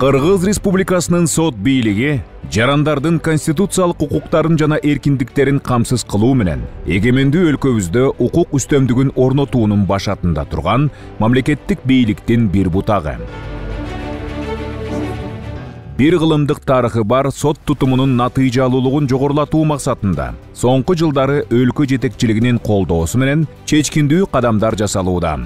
Кыргыз Республикасынын сот бийлиги жарандардын конституциялык укуктарын жана эркиндиктерин камсыз кылуу менен эгемендүү өлкөбүздө укук үстөмдүгүн орнотуунун башатында турган мамлекеттик бийликтин бир бутагы. Бир кылымдык тарыхы бар сот тутумунун натыйжалуулугун жогорулатуу максатында соңку жылдары өлкө жетекчилигинин колдоосу менен чечкиндүү кадамдар жасалууда.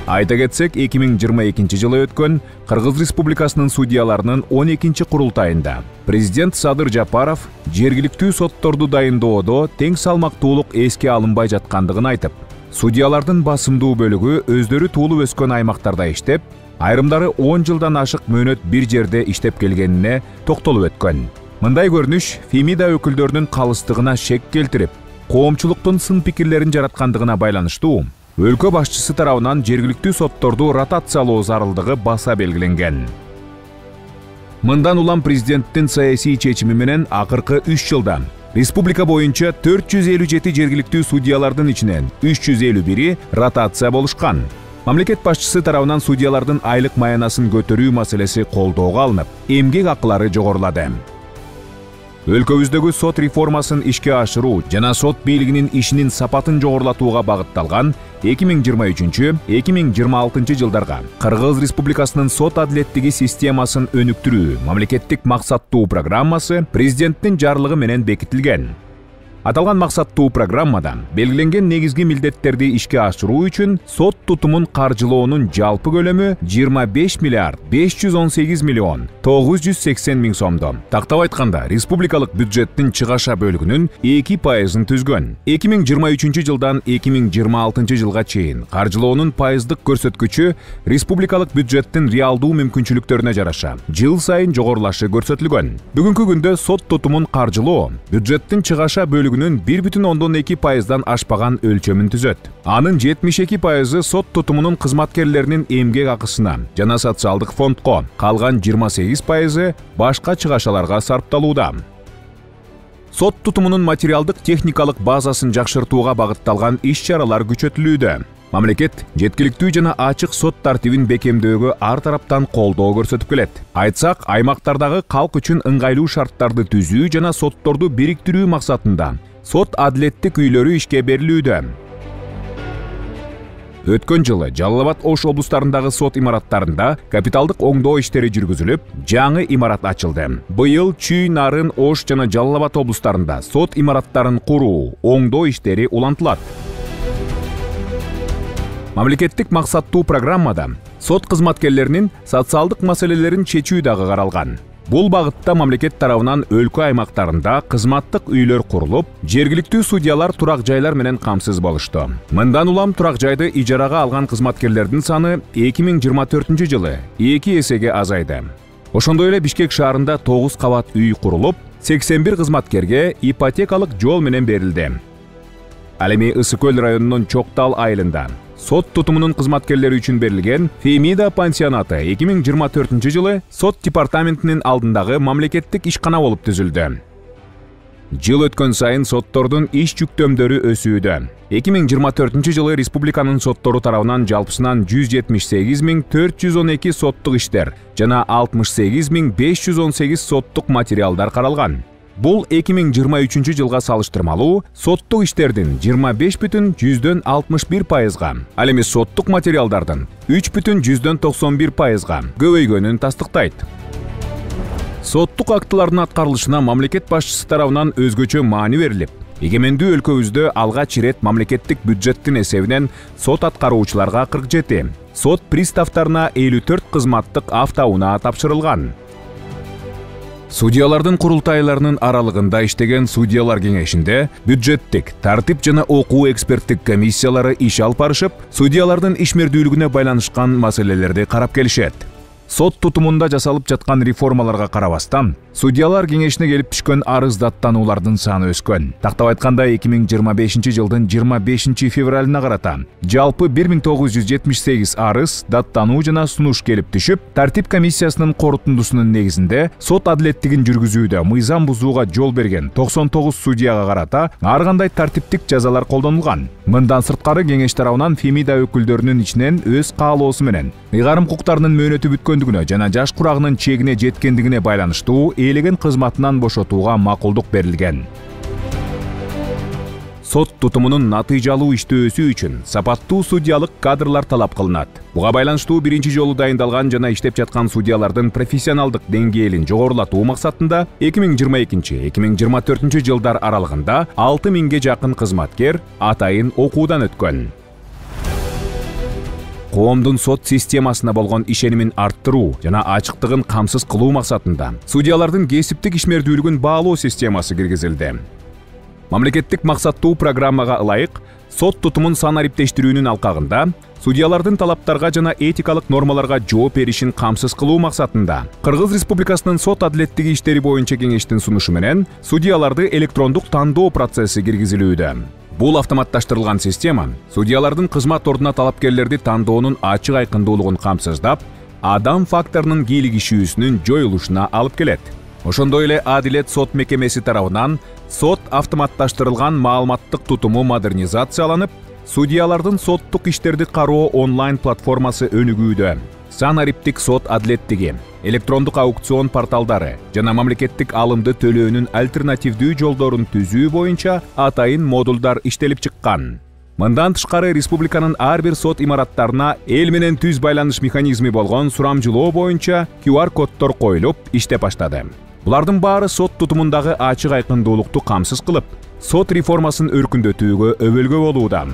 Айта кетсек, 2022 жылы өткөн Кыргыз Республикасынын судьяларынын 12-чи курултайында президент Садыр Жапаров жергиликтүү сотторду дайындоодо тең салмактуулук эске алынбай жаткандыгын айтып, судьялардын басымдуу бөлүгү өздөрү туулуп өскөн аймактарда иштеп, айрымдары 10 жылдан ашык мөөнөт бир жерде иштеп келгенине токтолуп өткөн. Мындай көрүнүш Фемида өкүлдөрүнүн калыстыгына шек келтирип, коомчулуктун сын пикирлерин жараткандыгына байланыштуу. Өлкө башчысы тарабынан жергиликтүү сотторду ротациялоо зарылдыгы баса белгиленген. Мындан улам президенттин саясий чечими менен акыркы 3 жылда республика боюнча 457 жергиликтүү судьялардын ичинен 351-и ротация болушкан. Мамлекет башчысы тарабынан судьялардын айлык маянасын көтөрүү маселеси колдоого алынып, эмгек акылары жогорулады. Өлкөбүздөгү сот реформасын ишке ашыруу жана сот бийлигинин ишинин сапатын жогорулатууга багытталган 2023-2026 жылдарга Кыргыз Республикасынын сот адилеттиги системасын өнүктүрүү мамлекеттик максаттуу программасы президенттин жарлыгы менен бекитилген. Аталган максаттуу программада белгиленген негизги милдеттерди ишке ашыруу үчүн сот тутумун каржылоонун жалпы көлөмү 25 миллиард 518 миллион 980 миң сомдо. Тактап айтканда, республикалык бюджеттин чыгаша бөлүгүнүн 2%-ын түзгөн. 2023 жылдан 2026 жылга чейин каржылоонун пайыздык көрсөткүчү республикалык бюджеттин реалдуу мүмкүнчүлүктөрүнө жараша жыл сайын жогорулашы көрсөтүлгөн. Бүгүнкү күндө сот тутумун каржылоо бюджеттин чыгаша бөлүгүнүн 1,2%-дан ашпаган өлчөмүн түзөт. Анын 72% сот тутумунун кызматкерлеринин эмгек акысына жана социалдык фондко, калган 28% башка чыгашаларга сарпталууда. Сот тутумунун материалдык техникалык базасын жакшыртууга багытталган иш-чаралар күчөтүлүүдө. Мамлекет жеткиликтүү жана ачык сот тартибин бекемдөөгө ар тараптан колдоо көрсөтүп келет. Айтсак, аймактардагы калк үчүн ыңгайлуу шарттарды түзүү жана сотторду бириктирүү максатында сот адилеттик үйлөрү ишке берилүүдө. Өткөн жылы Жалал Абад Ош облустарындагы сот имараттарында капиталдык оңдоо иштери жүргүзүлүп, жаңы имарат ачылды. Быйыл Чүй, Нарын, Ош жана Жалал Абад облустарында сот имараттарын куруу, оңдоо иштери улантылат. Мамлекеттик максаттуу программада сот кызматкерлеринин социалдык маселелерин чечүү дагы каралган. Бул багытта мамлекет тарабынан өлкө аймактарында кызматтык үйлөр курулуп, жергиликтүү судьялар турак жайлар менен камсыз болушту. Мындан улам турак жайды ижарага алган кызматкерлердин саны 2024 жылы 2 эсеге азайды. Ошондой эле Бишкек шаарында 9 кабат үй курулуп, 81 кызматкерге ипотекалык жол менен берилди. Ал эми Ысык Көл районунун Чоктал айылында сот тутумунун кызматкерлери үчүн берилген Фемида пансионаты 2024 жылы сот департаментинин алдындагы мамлекеттик ишкана болуп түзүлдү. Жыл өткөн сайын соттордун иш жүктөмдөрү өсүүдө. 2024 жылы республиканын соттору тарабынан жалпысынан 178.412 соттук иштер жана 68.518 соттук материалдар каралган. Бул 2023 жылга салыштырмалуу соттук иштердин 25,61%-га, ал эми соттук материалдардын 3,91%-га көбөйгөнүн тастыктайт. Соттук актылардын аткарылышына мамлекет башчысы тарабынан өзгөчө маани берилип, эгемендүү өлкөбүздө алгач ирет мамлекеттик бюджеттин эсебинен сот аткаруучуларга 47, сот приставтарына 54 кызматтык автоунаа тапшырылган. Судьялардын курултайларынын аралыгында иштеген судьялар кеңешинде бюджеттик, тартип жана окуу эксперттик комиссиялары иш алып барышып, судьялардын ишмердүүлүгүнө байланышкан маселелерди карап келишет. Сот тутумунда жасалып жаткан реформаларга карабастан, судьялар кеңешине келип түшкөн арыз даттануулардын саны өскөн. Тактап айтканда 2025 жылдын 25 февралына карата жалпы 1978 арыз, даттануу жана сунуш келип түшүп, тартип комиссиясынын корутундусунун негизинде сот адилеттигин жүргүзүүдө мыйзам бузууга жол берген 99 судьяга карата ар кандай тартиптик жазалар колдонулган. Мындан сырткары кеңеш тарабынан Фемида өкүлдөрүнүн ичинен өз каалоосу менен ыйгарым укуктарынын мөөнөтү бүткөндүгүнө жана жаш курагынын чегине жеткендигине байланыштуу ээлеген кызматынан бошотууга макулдук берилген. Сот тутумунун натыйжалуу иштөөсү үчүн сапаттуу судьялык кадрлар талап кылынат. Буга байланыштуу биринчи жолу дайындалган жана иштеп жаткан судьялардын профессионалдык деңгээлин жогорулатуу максатында 2022-2024 жылдар аралыгында 6000ге жакын кызматкер атайын окуудан өткөн. Коомдун сот системасына болгон ишенимин арттыруу жана ачыктыгын камсыз кылуу максатында судьялардын кесиптик ишмердүүлүгүн баалоо системасы киргизилди. Мамлекеттик максаттуу программага ылайык сот тутумун санариптештирүүнүн алкагында судьялардын талаптарга жана этикалык нормаларга жооп беришин камсыз кылуу максатында Кыргыз Республикасынын сот адилеттиги иштери боюнча кеңештин сунушу менен судьяларды электрондук тандоо процесси киргизилүүдө. Бул автоматташтырылган система судьялардын кызмат ордуна талапкерлерди тандоонун ачык айкындуулугун камсыздап, адам факторунун кийлигишүүсүнүн жоюлушуна алып келет. Ошондой эле Адилет сот мекемеси тарабынан сот автоматташтырылган маалыматтык тутуму модернизацияланып, судьялардын соттук иштерди кароо онлайн платформасы өнүгүүдө. Санариптик сот адилеттиги, электрондук аукцион порталдары жана мамлекеттик алымды төлөөнүн альтернативдүү жолдорун түзүү боюнча атайын модулдар иштелип чыккан. Мындан тышкары республиканын ар бир сот имараттарына эл менен түз байланыш механизми болгон сурамжылоо боюнча QR коддор коюлуп иштеп баштады. Булардын баары сот тутумундагы ачык айкындуулукту камсыз кылып, сот реформасын өркүндөтүүгө өбөлгө болууда.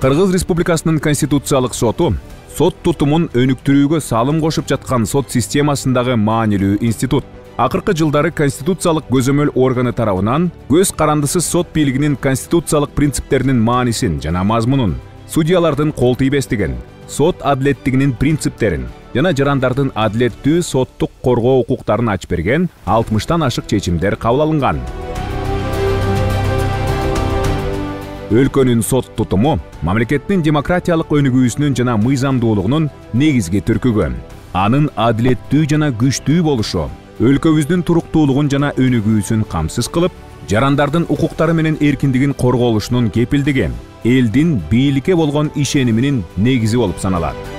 Кыргыз Республикасынын Конституциялык соту сот тутумун өнүктүрүүгө салым кошуп жаткан сот системасындагы маанилүү институт. Акыркы жылдары конституциялык көзөмөл органы тарабынан көз карандысыз сот бийлигинин конституциялык принциптеринин маанисин жана мазмунун, судьялардын кол тийбестигин, сот адилеттигинин принциптерин жана жарандардын адилеттүү соттук коргоо укуктарын ачып берген 60тан ашык чечимдер кабыл алынган. Өлкөнүн сот тутуму мамлекеттин демократиялык өнүгүүсүнүн жана мыйзамдуулугунун негизги түркүгү. Анын адилеттүү жана күчтүү болушу өлкөбүздүн туруктуулугун жана өнүгүүсүн камсыз кылып, жарандардын укуктары менен эркиндигин корголушунун кепилдиги элдин бийликке болгон ишениминин негизи болуп саналат.